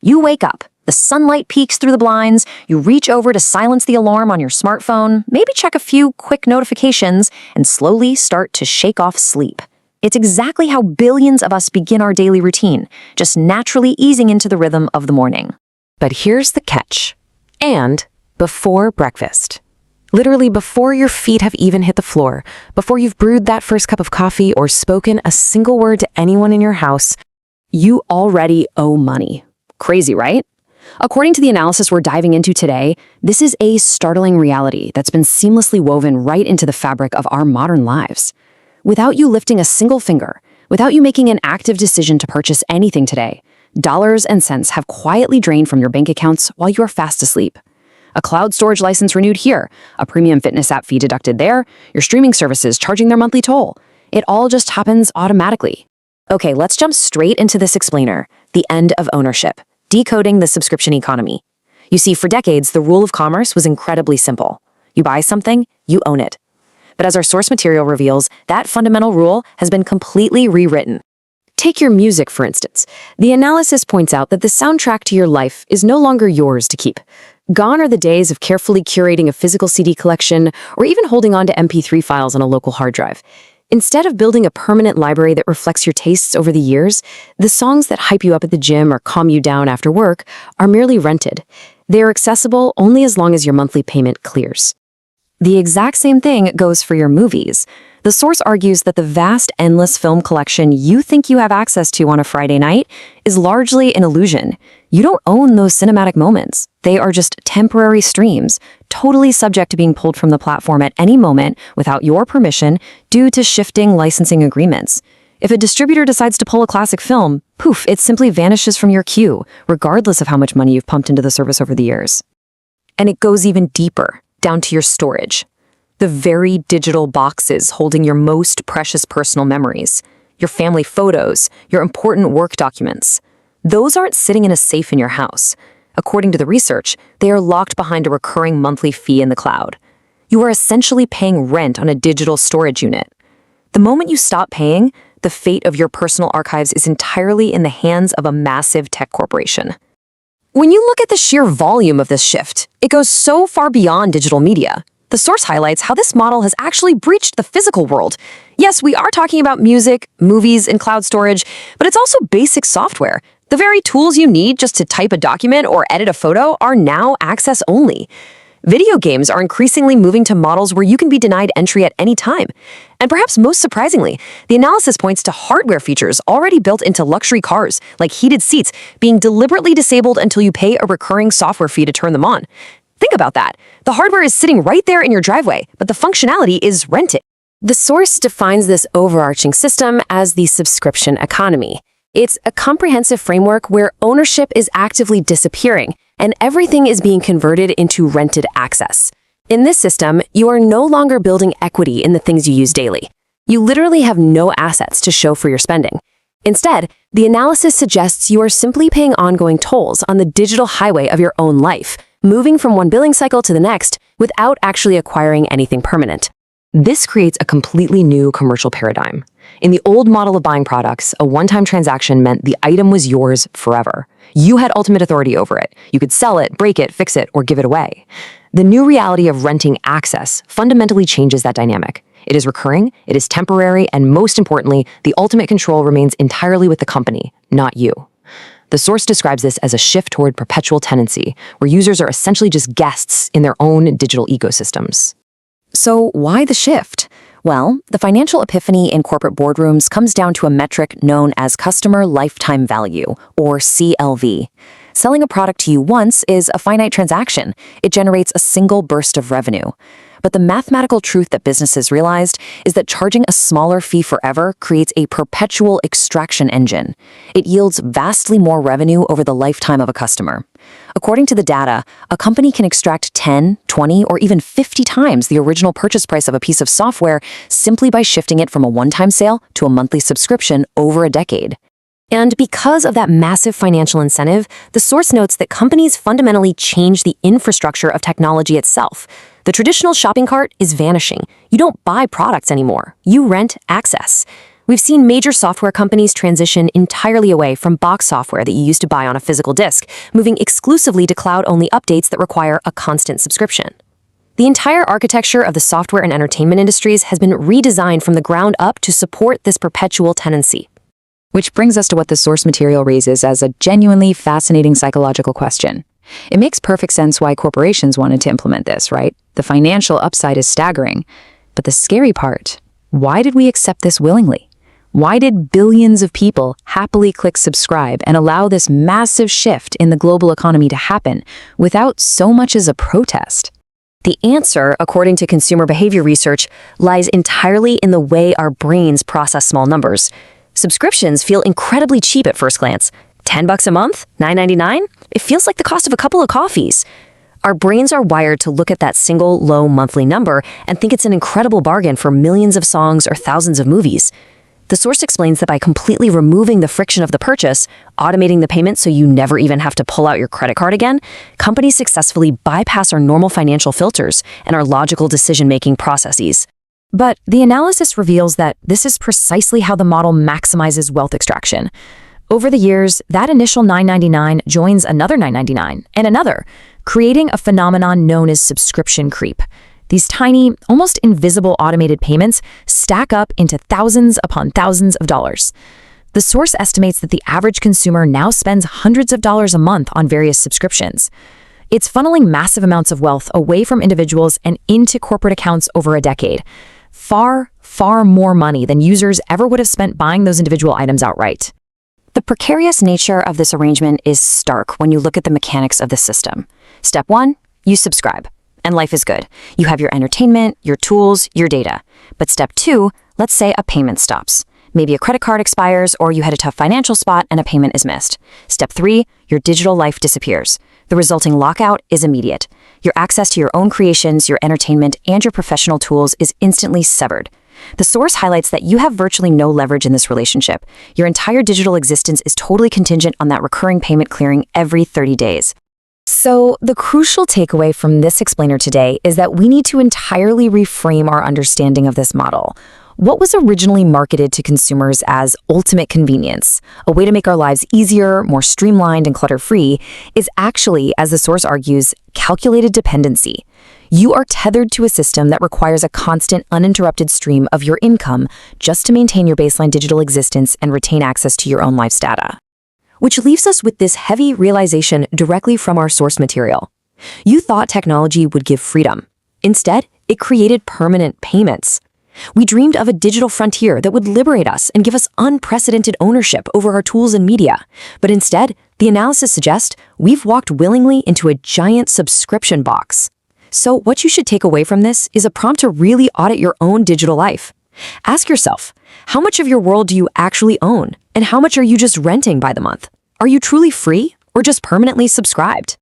You wake up, the sunlight peeks through the blinds, you reach over to silence the alarm on your smartphone, maybe check a few quick notifications, and slowly start to shake off sleep. It's exactly how billions of us begin our daily routine, just naturally easing into the rhythm of the morning. But here's the catch. And before breakfast. Literally before your feet have even hit the floor, before you've brewed that first cup of coffee or spoken a single word to anyone in your house, you already owe money. Crazy, right? According to the analysis we're diving into today, this is a startling reality that's been seamlessly woven right into the fabric of our modern lives. Without you lifting a single finger, without you making an active decision to purchase anything today, dollars and cents have quietly drained from your bank accounts while you are fast asleep. A cloud storage license renewed here, a premium fitness app fee deducted there, your streaming services charging their monthly toll. It all just happens automatically. Okay, let's jump straight into this explainer, the end of ownership, decoding the subscription economy. You see, for decades, the rule of commerce was incredibly simple. You buy something, you own it. But as our source material reveals, that fundamental rule has been completely rewritten. Take your music, for instance. The analysis points out that the soundtrack to your life is no longer yours to keep. Gone are the days of carefully curating a physical CD collection or even holding on to MP3 files on a local hard drive. Instead of building a permanent library that reflects your tastes over the years, the songs that hype you up at the gym or calm you down after work are merely rented. They are accessible only as long as your monthly payment clears. The exact same thing goes for your movies. The source argues that the vast, endless film collection you think you have access to on a Friday night is largely an illusion. You don't own those cinematic moments. They are just temporary streams, totally subject to being pulled from the platform at any moment without your permission due to shifting licensing agreements. If a distributor decides to pull a classic film, poof, it simply vanishes from your queue, regardless of how much money you've pumped into the service over the years. And it goes even deeper, down to your storage. The very digital boxes holding your most precious personal memories, your family photos, your important work documents. Those aren't sitting in a safe in your house. According to the research, they are locked behind a recurring monthly fee in the cloud. You are essentially paying rent on a digital storage unit. The moment you stop paying, the fate of your personal archives is entirely in the hands of a massive tech corporation. When you look at the sheer volume of this shift, it goes so far beyond digital media. The source highlights how this model has actually breached the physical world. Yes, we are talking about music, movies, and cloud storage, but it's also basic software. The very tools you need just to type a document or edit a photo are now access only. Video games are increasingly moving to models where you can be denied entry at any time. And perhaps most surprisingly, the analysis points to hardware features already built into luxury cars, like heated seats, being deliberately disabled until you pay a recurring software fee to turn them on. Think about that. The hardware is sitting right there in your driveway, but the functionality is rented. The source defines this overarching system as the subscription economy. It's a comprehensive framework where ownership is actively disappearing and everything is being converted into rented access. In this system, you are no longer building equity in the things you use daily. You literally have no assets to show for your spending. Instead, the analysis suggests you are simply paying ongoing tolls on the digital highway of your own life, moving from one billing cycle to the next without actually acquiring anything permanent. This creates a completely new commercial paradigm. In the old model of buying products, a one-time transaction meant the item was yours forever. You had ultimate authority over it. You could sell it, break it, fix it, or give it away. The new reality of renting access fundamentally changes that dynamic. It is recurring, it is temporary, and most importantly, the ultimate control remains entirely with the company, not you. The source describes this as a shift toward perpetual tenancy, where users are essentially just guests in their own digital ecosystems. So why the shift? Well, the financial epiphany in corporate boardrooms comes down to a metric known as customer lifetime value, or CLV. Selling a product to you once is a finite transaction. It generates a single burst of revenue. But the mathematical truth that businesses realized is that charging a smaller fee forever creates a perpetual extraction engine. It yields vastly more revenue over the lifetime of a customer. According to the data, a company can extract 10, 20, or even 50 times the original purchase price of a piece of software simply by shifting it from a one-time sale to a monthly subscription over a decade. And because of that massive financial incentive, the source notes that companies fundamentally change the infrastructure of technology itself. The traditional shopping cart is vanishing. You don't buy products anymore. You rent access. We've seen major software companies transition entirely away from box software that you used to buy on a physical disk, moving exclusively to cloud-only updates that require a constant subscription. The entire architecture of the software and entertainment industries has been redesigned from the ground up to support this perpetual tendency. Which brings us to what the source material raises as a genuinely fascinating psychological question. It makes perfect sense why corporations wanted to implement this, right? The financial upside is staggering. But the scary part, why did we accept this willingly? Why did billions of people happily click subscribe and allow this massive shift in the global economy to happen without so much as a protest? The answer, according to consumer behavior research, lies entirely in the way our brains process small numbers. Subscriptions feel incredibly cheap at first glance. $10 a month? $9.99? It feels like the cost of a couple of coffees. Our brains are wired to look at that single low monthly number and think it's an incredible bargain for millions of songs or thousands of movies. The source explains that by completely removing the friction of the purchase, automating the payment so you never even have to pull out your credit card again, companies successfully bypass our normal financial filters and our logical decision-making processes. But the analysis reveals that this is precisely how the model maximizes wealth extraction. Over the years, that initial $9.99 joins another $9.99 and another, creating a phenomenon known as subscription creep. These tiny, almost invisible automated payments stack up into thousands upon thousands of dollars. The source estimates that the average consumer now spends hundreds of dollars a month on various subscriptions. It's funneling massive amounts of wealth away from individuals and into corporate accounts over a decade. Far, far more money than users ever would have spent buying those individual items outright. The precarious nature of this arrangement is stark when you look at the mechanics of the system. Step 1, you subscribe, and life is good. You have your entertainment, your tools, your data. But step 2, let's say a payment stops. Maybe a credit card expires or you hit a tough financial spot and a payment is missed. Step 3, your digital life disappears. The resulting lockout is immediate. Your access to your own creations, your entertainment, and your professional tools is instantly severed. The source highlights that you have virtually no leverage in this relationship. Your entire digital existence is totally contingent on that recurring payment clearing every 30 days. So, the crucial takeaway from this explainer today is that we need to entirely reframe our understanding of this model. What was originally marketed to consumers as ultimate convenience, a way to make our lives easier, more streamlined, and clutter-free, is actually, as the source argues, calculated dependency. You are tethered to a system that requires a constant, uninterrupted stream of your income just to maintain your baseline digital existence and retain access to your own life's data. Which leaves us with this heavy realization directly from our source material. You thought technology would give freedom. Instead, it created permanent payments. We dreamed of a digital frontier that would liberate us and give us unprecedented ownership over our tools and media. But instead, the analysis suggests we've walked willingly into a giant subscription box. So what you should take away from this is a prompt to really audit your own digital life. Ask yourself, how much of your world do you actually own? And how much are you just renting by the month? Are you truly free or just permanently subscribed?